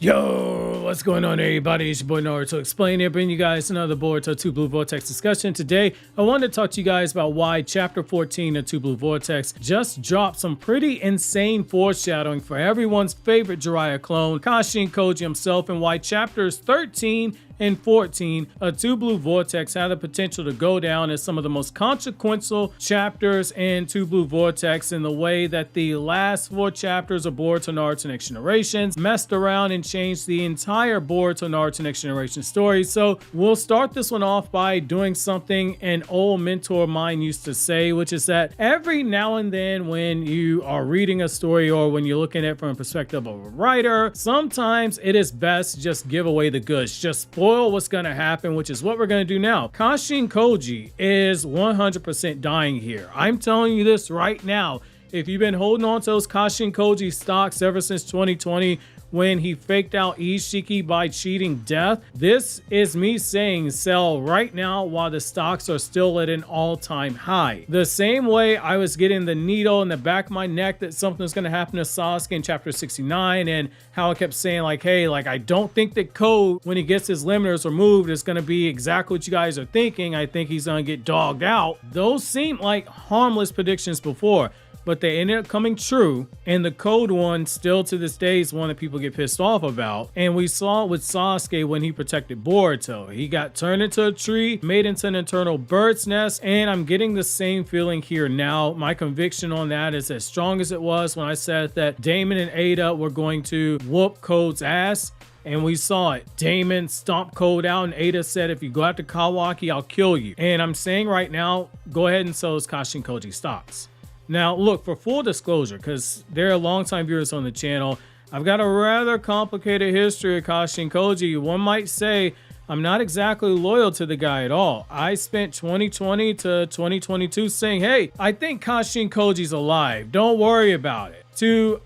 Yo, what's going on everybody? It's your boy Naruto Explain here, bringing you guys another Boruto 2 Blue Vortex discussion. Today, I wanted to talk to you guys about why Chapter 14 of 2 Blue Vortex just dropped some pretty insane foreshadowing for everyone's favorite Jiraiya clone, Kashin Koji himself, and why Chapters 13 and 14 of 2 Blue Vortex had the potential to go down as some of the most consequential chapters in 2 Blue Vortex, in the way that the last 4 chapters of Boruto Naruto Next Generations messed around and changed the entire Boruto Naruto Next Generation story. So we'll start this one off by doing something an old mentor of mine used to say, which is that every now and then when you are reading a story or when you're looking at it from a perspective of a writer, sometimes it is best to just give away the goods, just spoil what's going to happen, which is what we're going to do now. Kashin Koji is 100% dying here. I'm telling you this right now. If you've been holding on to those Kashin Koji stocks ever since 2020, when he faked out Ishiki by cheating death, this is me saying sell right now while the stocks are still at an all-time high. The same way I was getting the needle in the back of my neck that something's going to happen to Sasuke in chapter 69, and how I kept saying like, hey, like I don't think that Code, when he gets his limiters removed, is going to be exactly what you guys are thinking. I think he's going to get dogged out. Those seem like harmless predictions before, but they ended up coming true, and the Code one still to this day is one that people get pissed off about. And we saw it with Sasuke when he protected Boruto. He got turned into a tree, made into an eternal bird's nest, and I'm getting the same feeling here now. My conviction on that is as strong as it was when I said that Damon and Ada were going to whoop Code's ass. And we saw it. Damon stomped Code out, and Ada said, if you go after Kawaki, I'll kill you. And I'm saying right now, go ahead and sell those Kashin Koji stocks. Now, look, for full disclosure, because there are longtime viewers on the channel, I've got a rather complicated history of Kashin Koji. One might say I'm not exactly loyal to the guy at all. I spent 2020 to 2022 saying, hey, I think Kashin Koji's alive. Don't worry about it.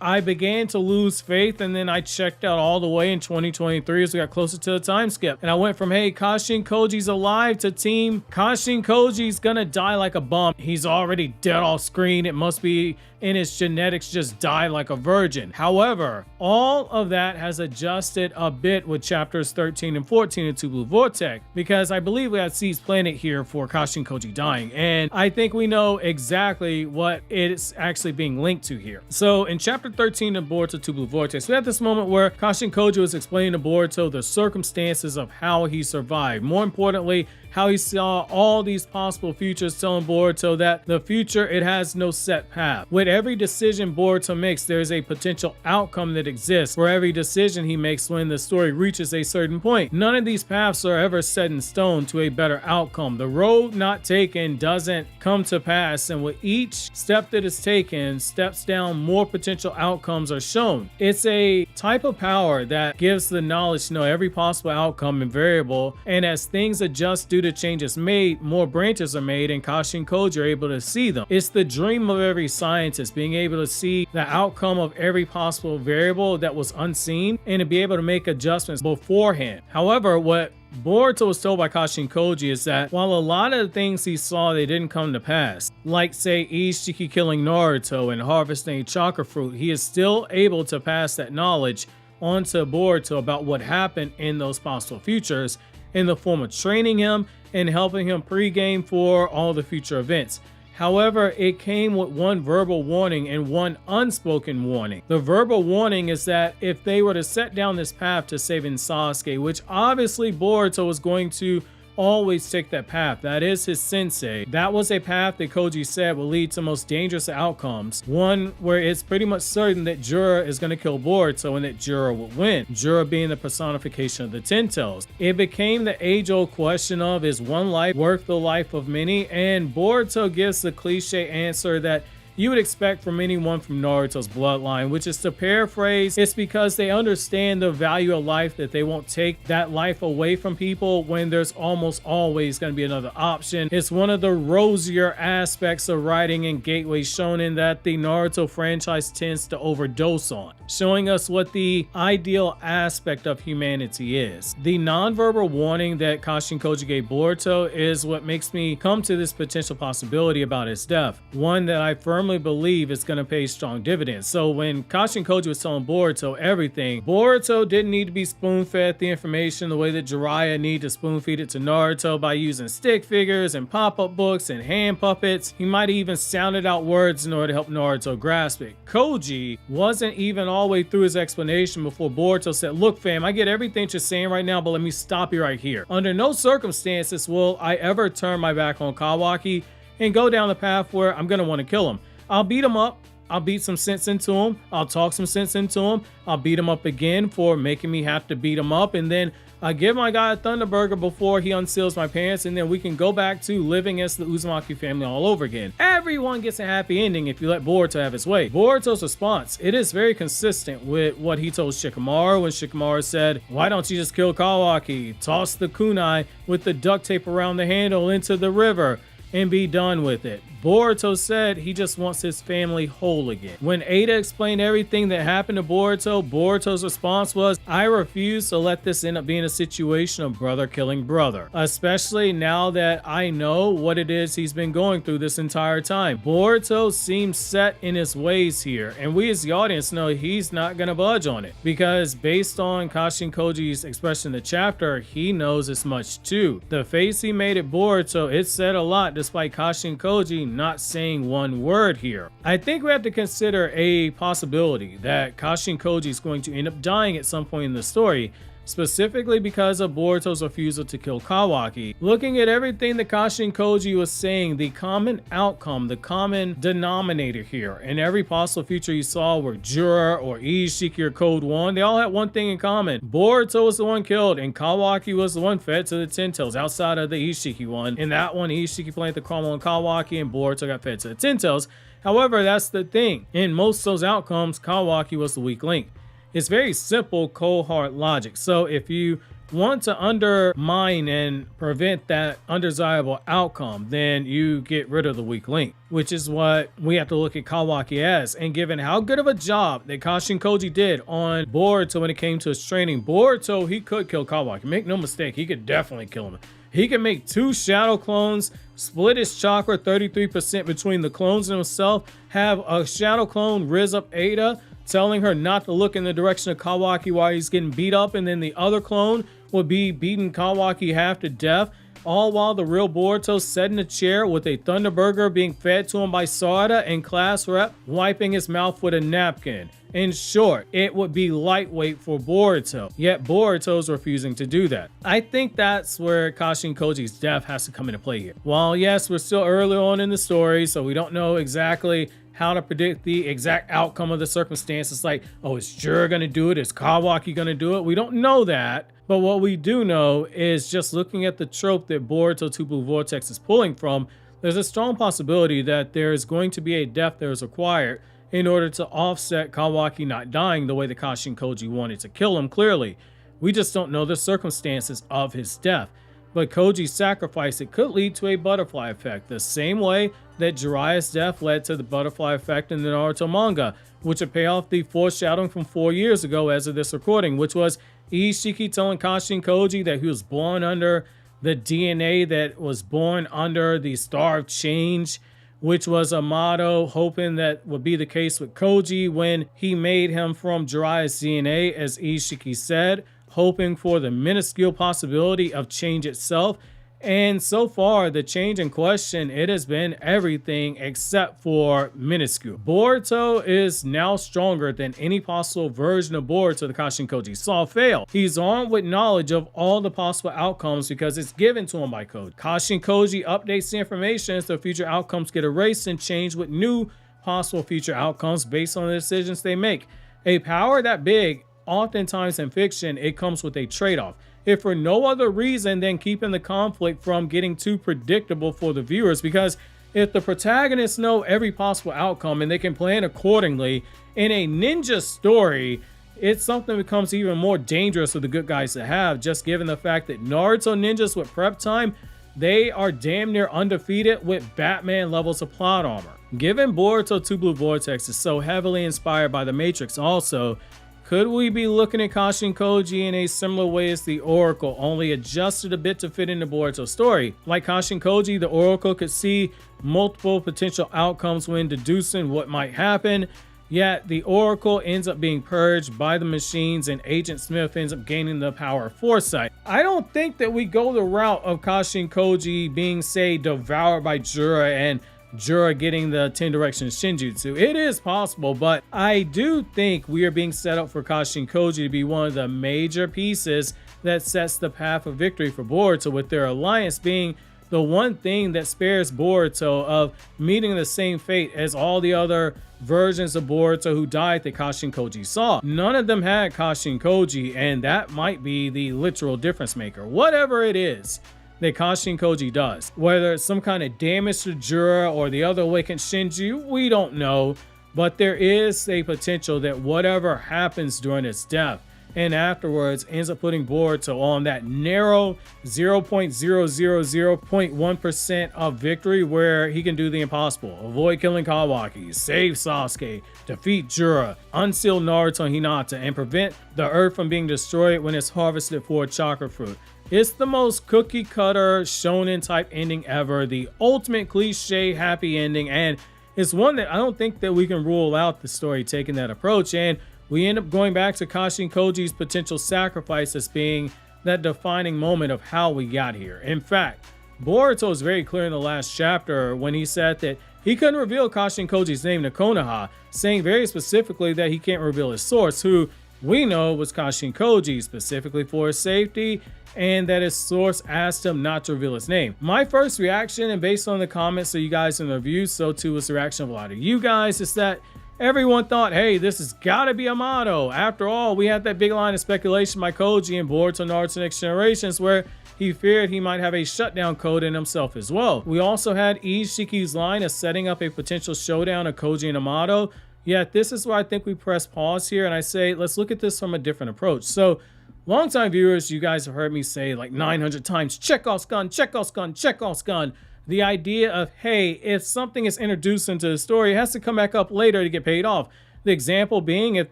I began to lose faith, and then I checked out all the way in 2023 as we got closer to the time skip. And I went from, hey, Kashin Koji's alive, to team Kashin Koji's gonna die like a bum. He's already dead off screen. It must be in his genetics, just die like a virgin. However, all of that has adjusted a bit with chapters 13 and 14 of 2 Blue Vortex, because I believe we have Seeds Planet here for Kashin Koji dying, and I think we know exactly what it's actually being linked to here. So in chapter 13 of Boruto 2 Blue Vortex, we had this moment where Kashin Koji was explaining to Boruto the circumstances of how he survived. More importantly, how he saw all these possible futures, telling Boruto that the future, it has no set path. With every decision Boruto makes, there is a potential outcome that exists for every decision he makes when the story reaches a certain point. None of these paths are ever set in stone to a better outcome. The road not taken doesn't come to pass, and with each step that is taken, steps down, more potential outcomes are shown. It's a type of power that gives the knowledge to know every possible outcome and variable, and as things adjust due to changes made, more branches are made, and Kashin Koji are able to see them. It's the dream of every scientist, being able to see the outcome of every possible variable that was unseen and to be able to make adjustments beforehand. However, what Boruto was told by Kashin Koji is that while a lot of the things he saw, they didn't come to pass, like say Ishiki killing Naruto and harvesting a chakra fruit, he is still able to pass that knowledge onto Boruto about what happened in those possible futures, in the form of training him and helping him pre-game for all the future events. However, it came with one verbal warning and one unspoken warning. The verbal warning is that if they were to set down this path to saving Sasuke, which obviously Boruto was going to always take that path, that is his sensei, that was a path that Koji said will lead to most dangerous outcomes, one where it's pretty much certain that Jura is going to kill Boruto and that Jura will win, Jura being the personification of the Ten Tails. It became the age-old question of, is one life worth the life of many? And Boruto gives the cliche answer that you would expect from anyone from Naruto's bloodline, which is, to paraphrase, it's because they understand the value of life that they won't take that life away from people when there's almost always going to be another option. It's one of the rosier aspects of writing in Gateway Shonen that the Naruto franchise tends to overdose on, showing us what the ideal aspect of humanity is. The nonverbal warning that Kashin Koji gave Boruto is what makes me come to this potential possibility about his death, one that I firmly firmly believe it's going to pay strong dividends. So when Kashin Koji was telling Boruto everything, Boruto didn't need to be spoon-fed the information the way that Jiraiya needed to spoon-feed it to Naruto by using stick figures and pop-up books and hand puppets. He might have even sounded out words in order to help Naruto grasp it. Koji wasn't even all the way through his explanation before Boruto said, "Look fam, I get everything you're saying right now, but let me stop you right here. Under no circumstances will I ever turn my back on Kawaki and go down the path where I'm going to want to kill him. I'll beat him up. I'll beat some sense into him. I'll talk some sense into him. I'll beat him up again for making me have to beat him up. And then I give my guy a Thunderburger before he unseals my parents. And then we can go back to living as the Uzumaki family all over again. Everyone gets a happy ending if you let Boruto have his way." Boruto's response, it is very consistent with what he told Shikamaru when Shikamaru said, "Why don't you just kill Kawaki? Toss the kunai with the duct tape around the handle into the river and be done with it." Boruto said he just wants his family whole again. When Ada explained everything that happened to Boruto, Boruto's response was, "I refuse to let this end up being a situation of brother killing brother, especially now that I know what it is he's been going through this entire time." Boruto seems set in his ways here, and we as the audience know he's not going to budge on it, because based on Kashin Koji's expression in the chapter, he knows as much too. The face he made at Boruto, it said a lot despite Kashin Koji not saying one word here. I think we have to consider a possibility that Kashin Koji is going to end up dying at some point in the story, specifically because of Boruto's refusal to kill Kawaki. Looking at everything that Kashin Koji was saying, the common outcome, the common denominator here, in every possible future you saw were Jura or Ishiki or Code 1, they all had one thing in common. Boruto was the one killed and Kawaki was the one fed to the Ten Tails outside of the Ishiki one. In that one, Ishiki planted the crumble on Kawaki and Boruto got fed to the Ten Tails. However, that's the thing. In most of those outcomes, Kawaki was the weak link. It's very simple, cold hard logic. So if you want to undermine and prevent that undesirable outcome, then you get rid of the weak link, which is what we have to look at Kawaki as. And given how good of a job that Kashin Koji did on Boruto when it came to his training, Boruto, he could kill Kawaki. Make no mistake, he could definitely kill him. He can make 2 shadow clones, split his chakra 33% between the clones and himself, have a shadow clone riz up Ada, telling her not to look in the direction of Kawaki while he's getting beat up, and then the other clone would be beating Kawaki half to death, all while the real Boruto sat in a chair with a Thunderburger being fed to him by Sarada and class rep wiping his mouth with a napkin. In short, it would be lightweight for Boruto, yet Boruto's refusing to do that. I think that's where Kashin Koji's death has to come into play here. While yes, we're still early on in the story, so we don't know exactly how to predict the exact outcome of the circumstances, like, oh, is Jura gonna do it? Is Kawaki gonna do it? We don't know that. But what we do know is, just looking at the trope that Boruto 2 Blue Vortex is pulling from, there's a strong possibility that there is going to be a death that is required in order to offset Kawaki not dying the way that Kashin Koji wanted to kill him. Clearly, we just don't know the circumstances of his death. But Koji's sacrifice, it could lead to a butterfly effect, the same way that Jiraiya's death led to the butterfly effect in the Naruto manga, which would pay off the foreshadowing from 4 years ago as of this recording, which was Ishiki telling Kashin Koji that he was born under the DNA that was born under the Star of Change, which was a motto hoping that would be the case with Koji when he made him from Jiraiya's DNA, as Ishiki said, hoping for the minuscule possibility of change itself. And so far, the change in question, it has been everything except for minuscule. Boruto is now stronger than any possible version of Boruto that Kashin Koji saw fail. He's armed with knowledge of all the possible outcomes because it's given to him by Koji. Kashin Koji updates the information so future outcomes get erased and changed with new possible future outcomes based on the decisions they make. A power that big, oftentimes in fiction, it comes with a trade-off. If for no other reason than keeping the conflict from getting too predictable for the viewers, because if the protagonists know every possible outcome and they can plan accordingly, in a ninja story, it's something that becomes even more dangerous for the good guys to have, just given the fact that Naruto ninjas with prep time, they are damn near undefeated with Batman levels of plot armor. Given Boruto 2 Blue Vortex is so heavily inspired by the Matrix also, Could we be looking at Kashin Koji in a similar way as the Oracle, only adjusted a bit to fit into Boruto's story? Like Kashin Koji, the Oracle could see multiple potential outcomes when deducing what might happen, yet the Oracle ends up being purged by the machines and Agent Smith ends up gaining the power of foresight. I don't think that we go the route of Kashin Koji being, say, devoured by Jura and Jura getting the 10 directions shinjutsu. It is possible, but I do think we are being set up for Kashin Koji to be one of the major pieces that sets the path of victory for Boruto, with their alliance being the one thing that spares Boruto of meeting the same fate as all the other versions of Boruto who died that Kashin Koji saw. None of them had Kashin Koji, and that might be the literal difference maker. Whatever it is that Kashin Koji does, whether it's some kind of damage to Jura or the other awakened Shinju, we don't know, but there is a potential that whatever happens during its death and afterwards ends up putting Boruto on that narrow 0.000.1% of victory where he can do the impossible: avoid killing Kawaki, save Sasuke, defeat Jura, unseal Naruto and Hinata, and prevent the earth from being destroyed when it's harvested for a chakra fruit. It's the most cookie cutter shonen type ending ever, the ultimate cliche happy ending, and it's one that I don't think that we can rule out the story taking that approach, and we end up going back to Kashin Koji's potential sacrifice as being that defining moment of how we got here. In fact, Boruto is very clear in the last chapter when he said that he couldn't reveal Kashin Koji's name to Konoha, saying very specifically that he can't reveal his source, who we know was Kashin Koji, specifically for his safety, and that his source asked him not to reveal his name. My first reaction, and based on the comments of you guys in the reviews, so too was the reaction of a lot of you guys, is that everyone thought, hey, this has got to be Amato. After all, we had that big line of speculation by Koji in Boruto Naruto Next Generations where he feared he might have a shutdown code in himself as well. We also had Ishiki's line of setting up a potential showdown of Koji and Amato. Yet this is where I think we press pause here and I say, let's look at this from a different approach. So, longtime viewers, you guys have heard me say like 900 times, Chekhov's gun, Chekhov's gun, Chekhov's gun. The idea of, hey, if something is introduced into the story, it has to come back up later to get paid off. The example being, if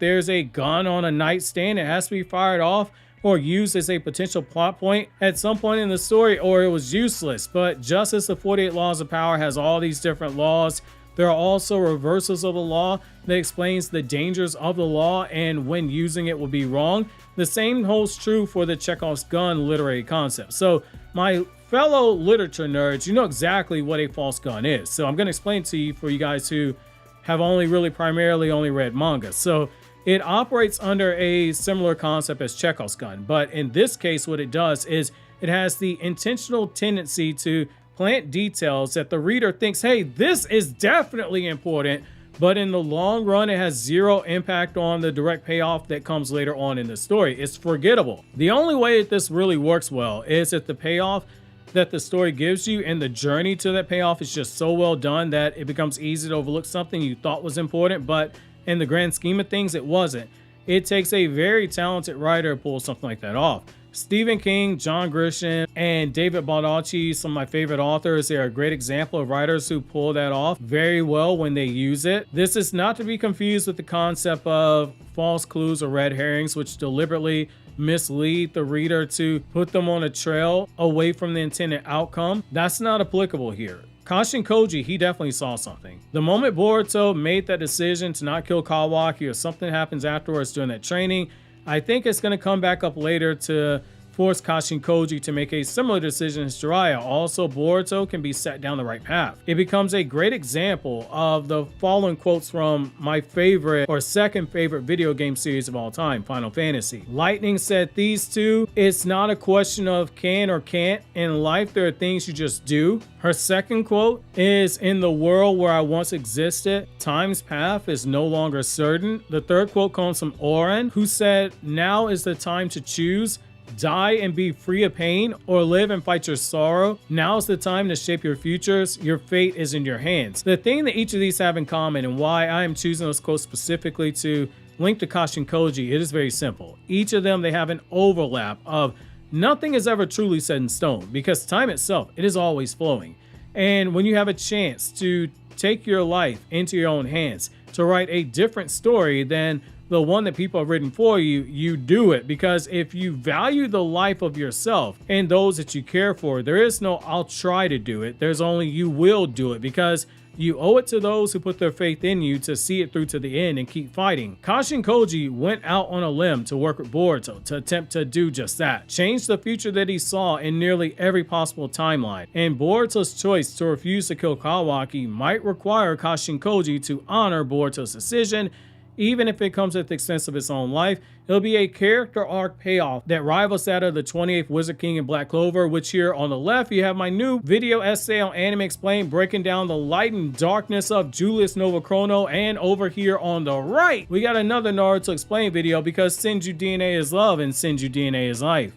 there's a gun on a nightstand, it has to be fired off or used as a potential plot point at some point in the story, or it was useless. But just as the 48 Laws of Power has all these different laws, there are also reversals of the law that explains the dangers of the law and when using it will be wrong. The same holds true for the Chekhov's gun literary concept. So my fellow literature nerds, you know exactly what a false gun is. So I'm going to explain to you for you guys who have primarily only read manga. So it operates under a similar concept as Chekhov's gun. But in this case, what it does is it has the intentional tendency to plant details that the reader thinks, hey, this is definitely important, but in the long run, it has zero impact on the direct payoff that comes later on in the story. It's forgettable. The only way that this really works well is if the payoff that the story gives you and the journey to that payoff is just so well done that it becomes easy to overlook something you thought was important, but in the grand scheme of things, it wasn't. It takes a very talented writer to pull something like that off. Stephen King, John Grisham, and David Baldacci, some of my favorite authors, they're a great example of writers who pull that off very well when they use it. This is not to be confused with the concept of false clues or red herrings, which deliberately mislead the reader to put them on a trail away from the intended outcome. That's not applicable here. Kashin Koji, he definitely saw something. The moment Boruto made that decision to not kill Kawaki or something happens afterwards during that training, I think it's going to come back up later to force Kashin Koji to make a similar decision as Jiraiya. Also, Boruto can be set down the right path. It becomes a great example of the following quotes from my favorite or second favorite video game series of all time, Final Fantasy. Lightning said these two, it's not a question of can or can't. In life, there are things you just do. Her second quote is, in the world where I once existed, time's path is no longer certain. The third quote comes from Oren, who said, now is the time to choose. Die and be free of pain, or live and fight your sorrow. Now's the time to shape your futures. Your fate is in your hands. The thing that each of these have in common, and why I am choosing those quotes specifically to link to Kashin Koji, it is very simple. Each of them, they have an overlap of nothing is ever truly set in stone, because time itself, it is always flowing. And when you have a chance to take your life into your own hands, to write a different story than the one that people have written for you, you do it. Because if you value the life of yourself and those that you care for, there is no I'll try to do it. There's only you will do it, because you owe it to those who put their faith in you to see it through to the end and keep fighting. Kashin Koji went out on a limb to work with Boruto to attempt to do just that, change the future that he saw in nearly every possible timeline. And Boruto's choice to refuse to kill Kawaki might require Kashin Koji to honor Boruto's decision, even if it comes at the expense of his own life. It'll be a character arc payoff that rivals that of the 28th Wizard King in Black Clover, which here on the left, you have my new video essay on Anime Explained, breaking down the light and darkness of Julius Nova Chrono. And over here on the right, we got another Naruto Explained video, because Shinju DNA is love and Shinju DNA is life.